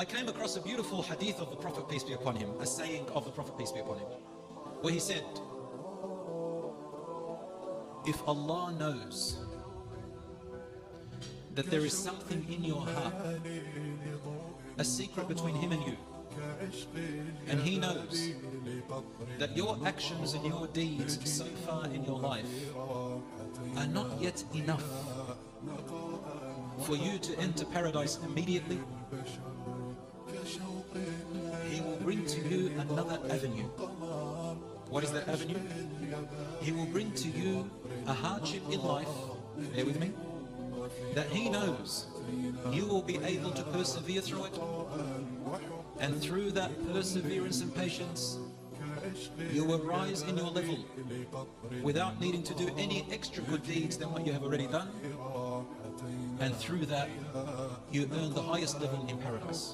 I came across a beautiful hadith of the Prophet, peace be upon him, a saying of the Prophet, peace be upon him, where he said, if Allah knows that there is something in your heart, a secret between Him and you, and He knows that your actions and your deeds so far in your life are not yet enough for you to enter paradise immediately, He will bring to you another avenue. What is that avenue? He will bring to you a hardship in life, bear with me, that He knows you will be able to persevere through it, and through that perseverance and patience you will rise in your level without needing to do any extra good deeds than what you have already done, and through that you earn the highest level in paradise.